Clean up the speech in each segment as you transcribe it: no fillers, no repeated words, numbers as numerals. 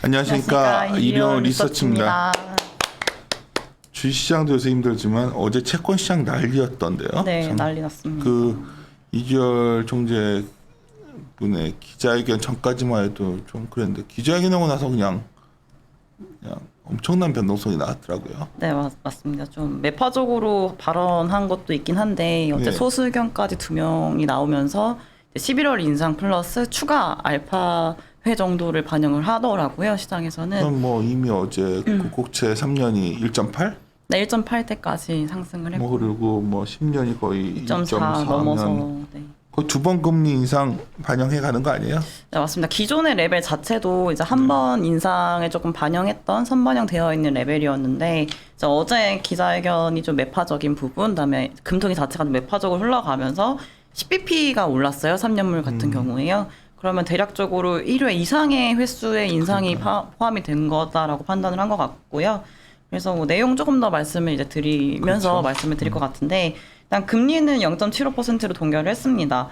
안녕하십니까. 이리온 리서치입니다. 리서치입니다. 주식시장도 요새 힘들지만 어제 채권시장 난리였던데요. 네, 난리 났습니다. 그 이주열 총재 분의 기자회견 전까지만 해도 좀 그랬는데 기자회견하고 나서 그냥 엄청난 변동성이 나왔더라고요. 네, 맞습니다. 좀 매파적으로 발언한 것도 있긴 한데 어제 네. 소수의견까지 2명이 나오면서 11월 인상 플러스 추가 알파 회 정도를 반영을 하더라고요. 시장에서는. 그럼 뭐 이미 어제 국채 3년이 1.8? 네, 1.8대까지 상승을 했고 뭐 그리고 뭐 10년이 거의 2.4 넘어서 네. 거의 2번 금리 인상 반영해 가는 거 아니에요? 네, 맞습니다. 기존의 레벨 자체도 이제 한 번 인상에 조금 반영했던 선반영되어 있는 레벨이었는데 이제 어제 기자회견이 좀 매파적인 부분, 그다음에 금통위 자체가 좀 매파적으로 흘러가면서 10bp가 올랐어요. 3년물 같은 경우에요. 그러면 대략적으로 1회 이상의 횟수의 인상이 포함이 된 거다라고 판단을 한 것 같고요. 그래서 뭐 내용 조금 더 말씀을 이제 드리면서 그렇죠. 말씀을 드릴 것 같은데 일단 금리는 0.75%로 동결을 했습니다.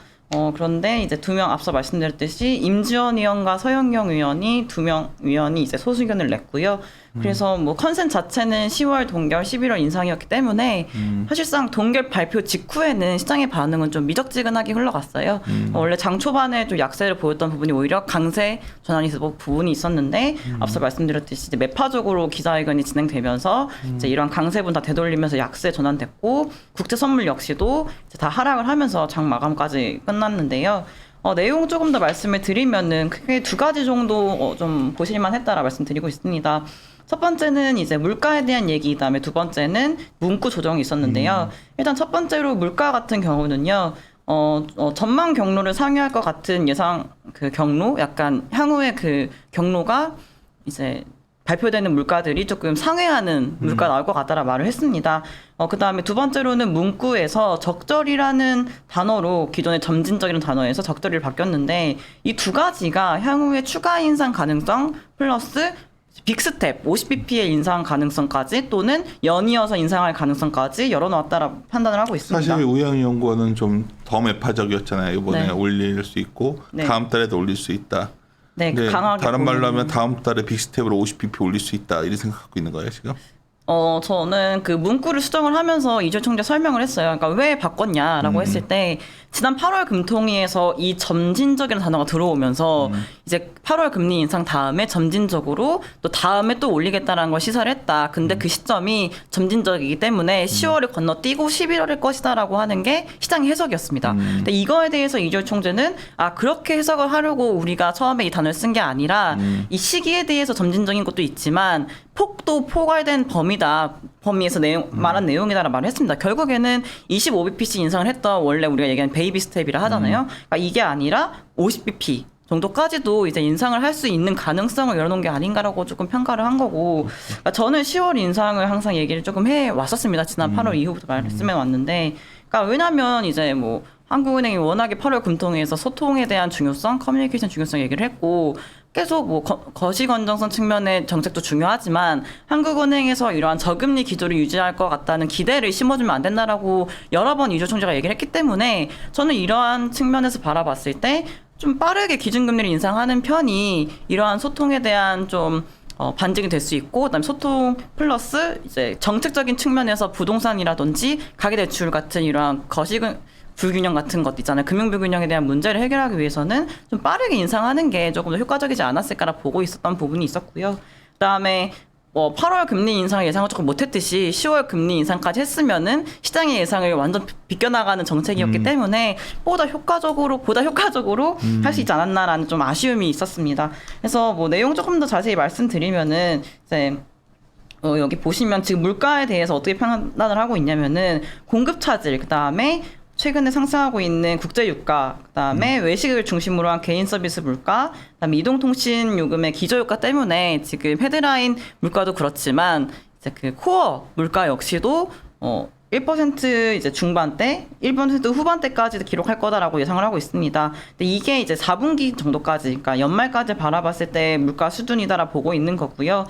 그런데 이제 2명 앞서 말씀드렸듯이 임지원 의원과 서영경 의원이 2명 의원이 이제 소수 의견을 냈고요. 그래서 뭐 컨센 자체는 10월 동결, 11월 인상이었기 때문에 사실상 동결 발표 직후에는 시장의 반응은 좀 미적지근하게 흘러갔어요. 원래 장 초반에 좀 약세를 보였던 부분이 오히려 강세 전환이 있었던 부분이 있었는데 앞서 말씀드렸듯이 이제 매파적으로 기자회견이 진행되면서 이제 이러한 강세분 다 되돌리면서 약세 전환됐고 국제 선물 역시도 이제 다 하락을 하면서 장 마감까지 끝났는데요. 내용 조금 더 말씀을 드리면은 크게 2가지 정도 좀 보실만 했다라 말씀드리고 있습니다. 첫 번째는 이제 물가에 대한 얘기, 그다음에 두 번째는 문구 조정이 있었는데요. 일단 첫 번째로 물가 같은 경우는요. 전망 경로를 상회할 것 같은 예상 그 경로, 약간 향후의 그 경로가 이제 발표되는 물가들이 조금 상회하는 물가 나올 것 같다라 말을 했습니다. 그다음에 두 번째로는 문구에서 적절이라는 단어로 기존의 점진적이라는 단어에서 적절히를 바뀌었는데 이 2가지가 향후에 추가 인상 가능성 플러스 빅스텝 50bp의 인상 가능성까지 또는 연이어서 인상할 가능성까지 열어놓았다라 판단을 하고 있습니다. 사실 우영연구원은 좀 더 매파적이었잖아요. 이번에 네. 올릴 수 있고 네. 다음 달에도 올릴 수 있다. 네, 네, 강하게 다른 말로 보이는. 하면 다음 달에 빅스텝으로 50bp 올릴 수 있다 이렇게 생각하고 있는 거예요 지금? 저는 그 문구를 수정을 하면서 이주열 총재 설명을 했어요. 그러니까 왜 바꿨냐라고 했을 때 지난 8월 금통위에서 이 점진적이라는 단어가 들어오면서 이제 8월 금리 인상 다음에 점진적으로 또 다음에 또 올리겠다라는 걸 시사를 했다. 근데 그 시점이 점진적이기 때문에 10월을 건너뛰고 11월일 것이다라고 하는 게 시장의 해석이었습니다. 근데 이거에 대해서 이주열 총재는 그렇게 해석을 하려고 우리가 처음에 이 단어를 쓴 게 아니라 이 시기에 대해서 점진적인 것도 있지만 폭도 포괄된 범위에서 말한 내용이다라는 말을 했습니다. 결국에는 25bp씩 인상을 했던 원래 우리가 얘기하는 베이비 스텝이라 하잖아요. 그러니까 이게 아니라 50bp 정도까지도 이제 인상을 할 수 있는 가능성을 열어놓은 게 아닌가라고 조금 평가를 한 거고, 그러니까 저는 10월 인상을 항상 얘기를 조금 해 왔었습니다. 지난 8월 이후부터 말씀해 왔는데, 그러니까 왜냐하면 이제 뭐 한국은행이 워낙에 8월 금통위에서 소통에 대한 중요성, 커뮤니케이션 중요성 얘기를 했고. 계속 뭐 거시 건전성 측면의 정책도 중요하지만 한국은행에서 이러한 저금리 기조를 유지할 것 같다는 기대를 심어주면 안 된다라고 여러 번 이주열 총재가 얘기를 했기 때문에 저는 이러한 측면에서 바라봤을 때 좀 빠르게 기준금리를 인상하는 편이 이러한 소통에 대한 좀 반증이 될 수 있고, 그다음에 소통 플러스 이제 정책적인 측면에서 부동산이라든지 가계대출 같은 이러한 불균형 같은 것 있잖아요. 금융 불균형에 대한 문제를 해결하기 위해서는 좀 빠르게 인상하는 게 조금 더 효과적이지 않았을까라 보고 있었던 부분이 있었고요. 그다음에 8월 금리 인상을 예상을 조금 못했듯이 10월 금리 인상까지 했으면은 시장의 예상을 완전 비껴나가는 정책이었기 때문에 보다 효과적으로 할 수 있지 않았나라는 좀 아쉬움이 있었습니다. 그래서 뭐 내용 조금 더 자세히 말씀드리면은 이제 여기 보시면 지금 물가에 대해서 어떻게 판단을 하고 있냐면은 공급 차질, 그다음에 최근에 상승하고 있는 국제유가, 그다음에 외식을 중심으로 한 개인 서비스 물가, 그다음에 이동통신 요금의 기저유가 때문에 지금 헤드라인 물가도 그렇지만 이제 그 코어 물가 역시도 1% 이제 중반대, 1% 후반대까지도 기록할 거다라고 예상을 하고 있습니다. 근데 이게 이제 4분기 정도까지, 그러니까 연말까지 바라봤을 때 물가 수준이다라 보고 있는 거고요.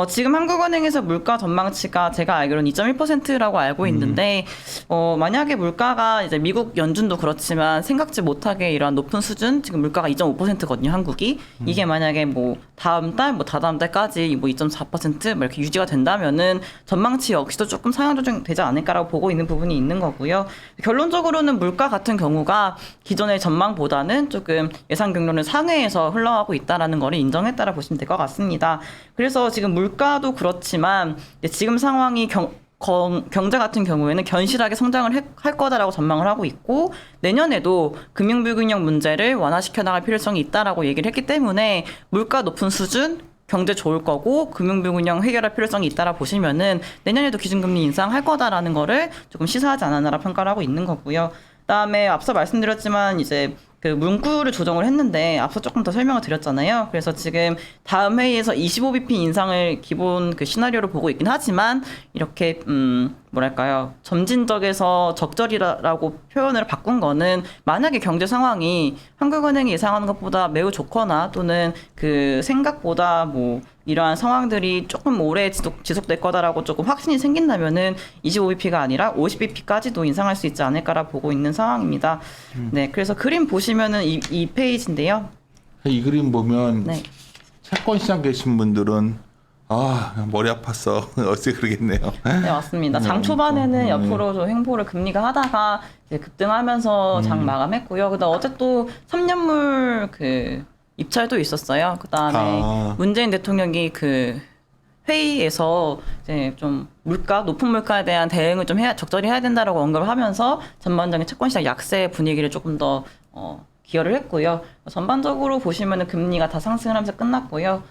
지금 한국은행에서 물가 전망치가 제가 알기로는 2.1%라고 알고 있는데, 만약에 물가가 이제 미국 연준도 그렇지만 생각지 못하게 이러한 높은 수준, 지금 물가가 2.5%거든요, 한국이. 이게 만약에 뭐 다음 달, 뭐 다다음 달까지 뭐 2.4% 뭐 이렇게 유지가 된다면은 전망치 역시도 조금 상향 조정되지 않을까라고 보고 있는 부분이 있는 거고요. 결론적으로는 물가 같은 경우가 기존의 전망보다는 조금 예상 경로를 상회해서 흘러가고 있다라는 거를 인정했다라 보시면 될 것 같습니다. 그래서 지금 물가도 그렇지만 지금 상황이 경제 같은 경우에는 견실하게 성장을 할 거다라고 전망을 하고 있고 내년에도 금융불균형 문제를 완화시켜 나갈 필요성이 있다라고 얘기를 했기 때문에 물가 높은 수준 경제 좋을 거고 금융불균형 해결할 필요성이 있다라 보시면은 내년에도 기준금리 인상할 거다라는 거를 조금 시사하지 않았나라 평가를 하고 있는 거고요. 그다음에 앞서 말씀드렸지만 이제 그 문구를 조정을 했는데 앞서 조금 더 설명을 드렸잖아요. 그래서 지금 다음 회의에서 25bp 인상을 기본 그 시나리오로 보고 있긴 하지만 이렇게 뭐랄까요, 점진적에서 적절이라고 표현을 바꾼 거는 만약에 경제 상황이 한국은행이 예상하는 것보다 매우 좋거나 또는 그 생각보다 뭐 이러한 상황들이 조금 오래 지속될 거다라고 조금 확신이 생긴다면은 25bp가 아니라 50bp까지도 인상할 수 있지 않을까라 보고 있는 상황입니다. 네, 그래서 그림 보시면은 이 페이지인데요. 이 그림 보면 네. 채권 시장 계신 분들은 머리 아팠어 어째 그러겠네요. 네, 맞습니다. 장 초반에는 옆으로 좀 횡보를 금리가 하다가 이제 급등하면서 장 마감했고요. 그다음 어제 또 3년물 그 입찰도 있었어요. 그다음에 문재인 대통령이 그 회의에서 이제 좀 높은 물가에 대한 대응을 좀 적절히 해야 된다라고 언급을 하면서 전반적인 채권 시장 약세 분위기를 조금 더 기여를 했고요. 전반적으로 보시면은 금리가 다 상승을 하면서 끝났고요.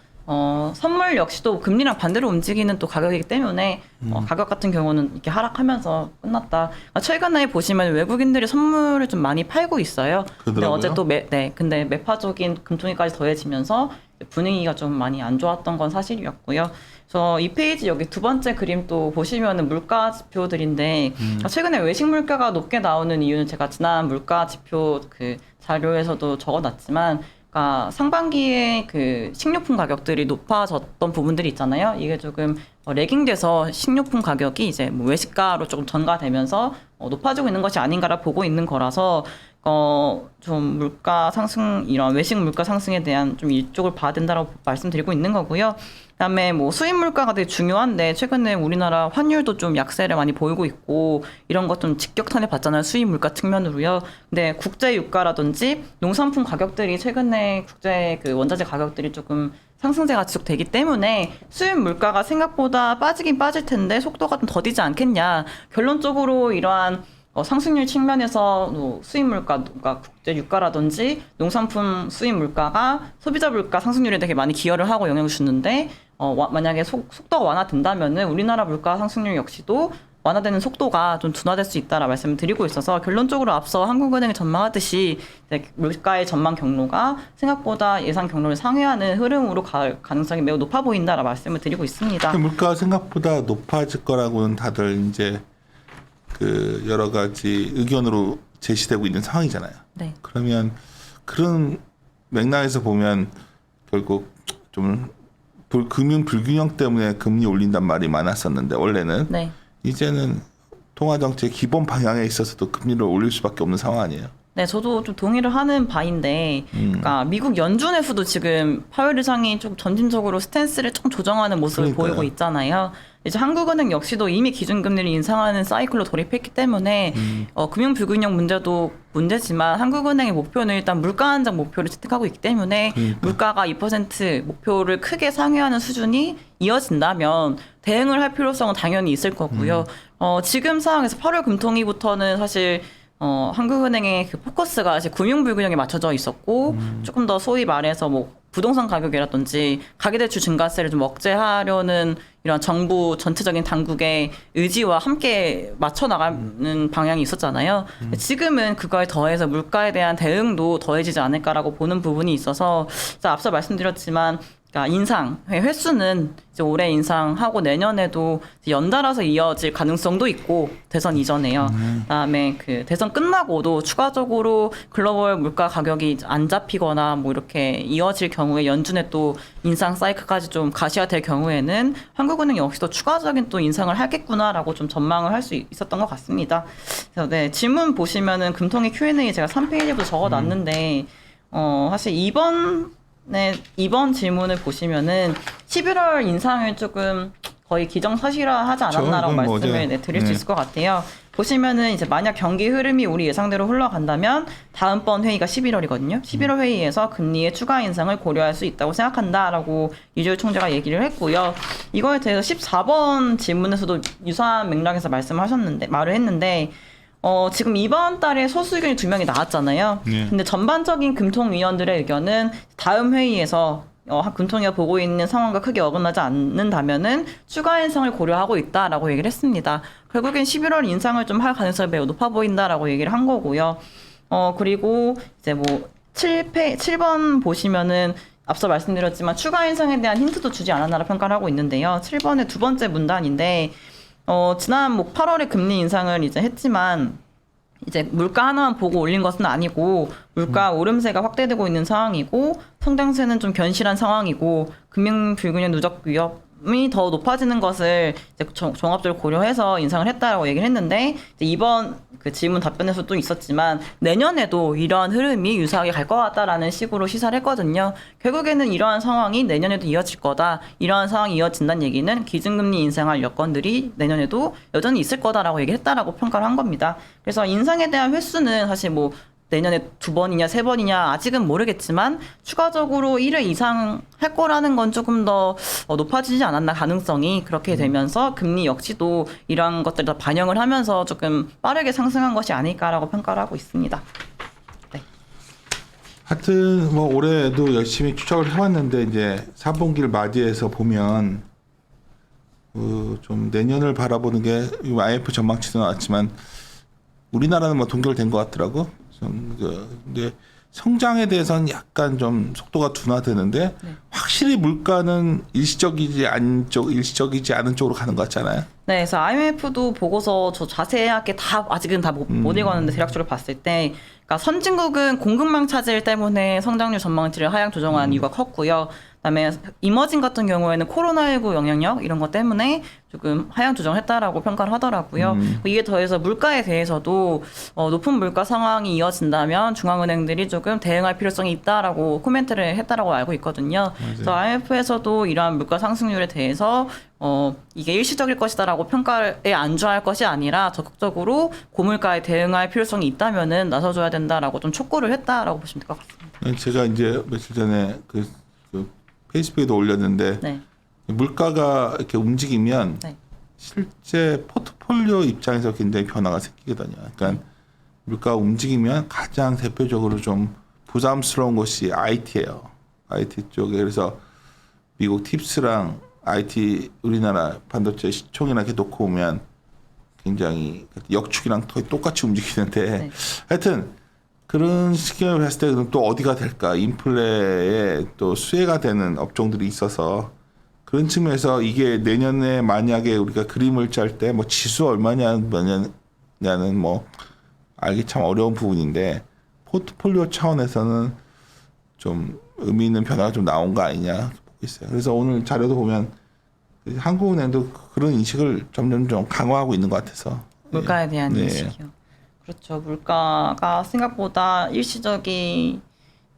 선물 역시도 금리랑 반대로 움직이는 또 가격이기 때문에 가격 같은 경우는 이렇게 하락하면서 끝났다. 최근에 보시면 외국인들이 선물을 좀 많이 팔고 있어요. 근데 어제 또 근데 매파적인 금통위까지 더해지면서 분위기가 좀 많이 안 좋았던 건 사실이었고요. 그래서 이 페이지 여기 두 번째 그림 또 보시면은 물가 지표들인데 최근에 외식 물가가 높게 나오는 이유는 제가 지난 물가 지표 그 자료에서도 적어놨지만. 그러니까 상반기에 그 식료품 가격들이 높아졌던 부분들이 있잖아요. 이게 조금 레깅돼서 식료품 가격이 이제 뭐 외식가로 조금 전가되면서 높아지고 있는 것이 아닌가라 보고 있는 거라서 좀 물가 상승 이런 외식 물가 상승에 대한 좀 이쪽을 봐야 된다라고 말씀드리고 있는 거고요. 그다음에 뭐 수입 물가가 되게 중요한데 최근에 우리나라 환율도 좀 약세를 많이 보이고 있고 이런 것 좀 직격탄을 받잖아요. 수입 물가 측면으로요. 근데 국제 유가라든지 농산품 가격들이 최근에 국제 그 원자재 가격들이 조금 상승세가 지속되기 때문에 수입 물가가 생각보다 빠지긴 빠질 텐데 속도가 좀 더디지 않겠냐. 결론적으로 이러한 상승률 측면에서 수입 물가, 그러니까 국제 유가라든지 농산품 수입 물가가 소비자 물가 상승률에 되게 많이 기여를 하고 영향을 주는데 만약에 속도가 완화된다면은 우리나라 물가 상승률 역시도 완화되는 속도가 좀 둔화될 수 있다라 말씀을 드리고 있어서 결론적으로 앞서 한국은행이 전망하듯이 물가의 전망 경로가 생각보다 예상 경로를 상회하는 흐름으로 갈 가능성이 매우 높아 보인다라 말씀을 드리고 있습니다. 물가가 생각보다 높아질 거라고는 다들 이제 그 여러 가지 의견으로 제시되고 있는 상황이잖아요. 네. 그러면 그런 맥락에서 보면 결국 좀 금융 불균형 때문에 금리 올린단 말이 많았었는데 원래는 네. 이제는 통화 정책 기본 방향에 있어서도 금리를 올릴 수밖에 없는 상황 아니에요. 네, 저도 좀 동의를 하는 바인데, 그러니까 미국 연준에서도 지금 파웰 의장이 좀 점진적으로 스탠스를 조금 조정하는 모습을 보이고 있잖아요. 이제 한국은행 역시도 이미 기준금리를 인상하는 사이클로 돌입했기 때문에 금융 불균형 문제도 문제지만 한국은행의 목표는 일단 물가 안정 목표를 채택하고 있기 때문에 물가가 2% 목표를 크게 상회하는 수준이 이어진다면 대응을 할 필요성은 당연히 있을 거고요. 지금 상황에서 8월 금통위부터는 사실 한국은행의 그 포커스가 이제 금융 불균형에 맞춰져 있었고 조금 더 소위 말해서 뭐 부동산 가격이라든지 가계대출 증가세를 좀 억제하려는 이런 정부 전체적인 당국의 의지와 함께 맞춰 나가는 방향이 있었잖아요. 지금은 그거에 더해서 물가에 대한 대응도 더해지지 않을까라고 보는 부분이 있어서 앞서 말씀드렸지만 그러니까 인상 횟수는 이제 올해 인상하고 내년에도 이제 연달아서 이어질 가능성도 있고 대선 이전에요. 그다음에 그 대선 끝나고도 추가적으로 글로벌 물가 가격이 안 잡히거나 뭐 이렇게 이어질 경우에 연준에 또 인상 사이클까지 좀 가시화될 경우에는 한국은행 역시도 추가적인 또 인상을 하겠구나라고 좀 전망을 할 수 있었던 것 같습니다. 그래서 네, 질문 보시면은 금통위 Q&A 제가 3페이지부터 적어놨는데 사실 이번 질문을 보시면은 11월 인상을 조금 거의 기정사실화하지 않았나라고 말씀을 드릴 수 있을 것 같아요. 보시면은 이제 만약 경기 흐름이 우리 예상대로 흘러간다면 다음번 회의가 11월이거든요. 11월 회의에서 금리의 추가 인상을 고려할 수 있다고 생각한다라고 이주열 총재가 얘기를 했고요. 이거에 대해서 14번 질문에서도 유사한 맥락에서 말을 했는데 지금 이번 달에 소수 의견이 2명이 나왔잖아요. 근데 전반적인 금통위원들의 의견은 다음 회의에서 금통위가 보고 있는 상황과 크게 어긋나지 않는다면은 추가 인상을 고려하고 있다라고 얘기를 했습니다. 결국엔 11월 인상을 좀 할 가능성이 매우 높아 보인다라고 얘기를 한 거고요. 그리고 이제 뭐 7번 보시면은 앞서 말씀드렸지만 추가 인상에 대한 힌트도 주지 않았나라 평가를 하고 있는데요. 7번의 두 번째 문단인데 지난 8월에 금리 인상을 이제 했지만 이제 물가 하나만 보고 올린 것은 아니고 물가 오름세가 확대되고 있는 상황이고 성장세는 좀 견실한 상황이고 금융 불균형 누적 위험이 더 높아지는 것을 이제 종합적으로 고려해서 인상을 했다라고 얘기를 했는데 이제 이번 그 질문 답변에서 또 있었지만 내년에도 이러한 흐름이 유사하게 갈 것 같다라는 식으로 시사를 했거든요. 결국에는 이러한 상황이 내년에도 이어질 거다. 이러한 상황이 이어진다는 얘기는 기준금리 인상할 여건들이 내년에도 여전히 있을 거다라고 얘기를 했다라고 평가를 한 겁니다. 그래서 인상에 대한 횟수는 사실 뭐 내년에 2번이냐 3번이냐 아직은 모르겠지만 추가적으로 1회 이상 할 거라는 건 조금 더 높아지지 않았나 가능성이 그렇게 되면서 금리 역시도 이러한 것들을 다 반영을 하면서 조금 빠르게 상승한 것이 아닐까라고 평가를 하고 있습니다. 네. 하여튼 뭐 올해도 열심히 추적을 해왔는데 이제 4분기를 맞이해서 보면 좀 내년을 바라보는 게 IMF 전망치도 나왔지만 우리나라는 뭐 동결된 것 같더라고. 근데 성장에 대해서는 약간 좀 속도가 둔화되는데 확실히 물가는 일시적이지 않은 쪽으로 가는 것 같잖아요. 네, 그래서 IMF도 보고서 저 자세하게 다 아직은 다 못 읽었는데 대략적으로 봤을 때, 그러니까 선진국은 공급망 차질 때문에 성장률 전망치를 하향 조정한 이유가 컸고요. 그다음에 이머징 같은 경우에는 코로나19 영향력 이런 것 때문에 조금 하향 조정했다라고 평가를 하더라고요. 이에 더해서 물가에 대해서도 높은 물가 상황이 이어진다면 중앙은행들이 조금 대응할 필요성이 있다라고 코멘트를 했다라고 알고 있거든요. 맞아요. 그래서 IMF에서도 이러한 물가 상승률에 대해서 이게 일시적일 것이다라고 평가에 안주할 것이 아니라 적극적으로 고물가에 대응할 필요성이 있다면은 나서줘야 된다라고 좀 촉구를 했다라고 보시면 될 것 같습니다. 제가 이제 며칠 전에 그 페이스북에도 올렸는데 네. 물가가 이렇게 움직이면 네. 실제 포트폴리오 입장에서 굉장히 변화가 생기거든요. 그러니까 물가가 움직이면 가장 대표적으로 좀 부담스러운 것이 IT예요. IT 쪽에. 그래서 미국 팁스랑 IT 우리나라 반도체 시총이나 이렇게 놓고 보면 굉장히 역축이랑 거의 똑같이 움직이는데 네. 하여튼 그런 시기를 봤을 때 그럼 또 어디가 될까? 인플레에 또 수혜가 되는 업종들이 있어서 그런 측면에서 이게 내년에 만약에 우리가 그림을 짤 때 뭐 지수 얼마냐는 뭐 알기 참 어려운 부분인데 포트폴리오 차원에서는 좀 의미 있는 변화가 좀 나온 거 아니냐 보고 있어요. 그래서 오늘 자료도 보면 한국은행도 그런 인식을 점점 좀 강화하고 있는 것 같아서 물가에 대한 네. 인식이요. 그렇죠. 물가가 생각보다 일시적인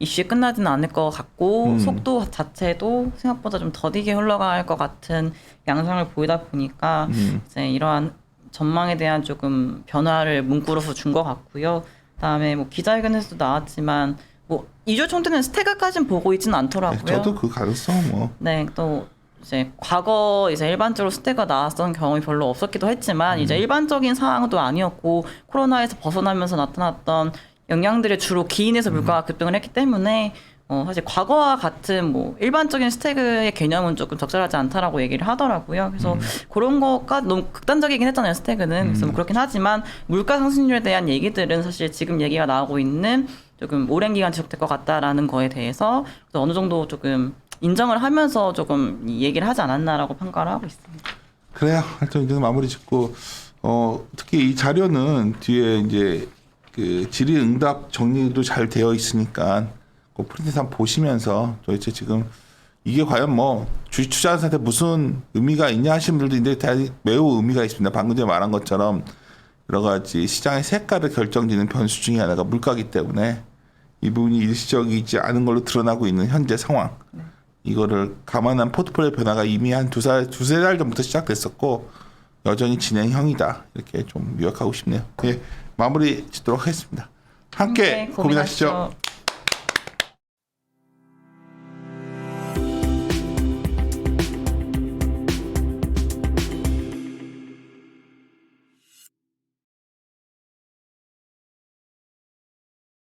이슈에 끝나지는 않을 것 같고 속도 자체도 생각보다 좀 더디게 흘러갈 것 같은 양상을 보이다 보니까 이제 이러한 전망에 대한 조금 변화를 문구로서 준 것 같고요. 그다음에 뭐 기자회견에서도 나왔지만 뭐 이주열 총재는 스태그까지는 보고 있지는 않더라고요. 네, 저도 그 가능성 뭐 네, 또 이제 과거 이제 일반적으로 스태그가 나왔던 경험이 별로 없었기도 했지만 이제 일반적인 상황도 아니었고 코로나에서 벗어나면서 나타났던 영향들이 주로 기인해서 물가가 급등을 했기 때문에 사실 과거와 같은 뭐 일반적인 스태그의 개념은 조금 적절하지 않다라고 얘기를 하더라고요. 그래서 그런 거가 너무 극단적이긴 했잖아요, 스태그는. 그래서 뭐 그렇긴 하지만 물가 상승률에 대한 얘기들은 사실 지금 얘기가 나오고 있는 조금 오랜 기간 지속될 것 같다라는 거에 대해서 어느 정도 조금 인정을 하면서 조금 이 얘기를 하지 않았나라고 평가를 하고 있습니다. 그래요. 하여튼 이제 마무리 짓고 특히 이 자료는 뒤에 이제 그 질의응답 정리도 잘 되어 있으니까 그 프린트에서 한번 보시면서 도대체 지금 이게 과연 뭐 주식 투자하는 사람한테 무슨 의미가 있냐 하시는 분들도 있는데 다 매우 의미가 있습니다. 방금 전에 말한 것처럼 여러 가지 시장의 색깔을 결정짓는 변수 중에 하나가 물가이기 때문에 이 부분이 일시적이지 않은 걸로 드러나고 있는 현재 상황. 이거를 감안한 포트폴리오 변화가 이미 한 두세 달 전부터 시작됐었고 여전히 진행형이다. 이렇게 좀 요약하고 싶네요. 예, 마무리 짓도록 하겠습니다. 함께 고민하시죠.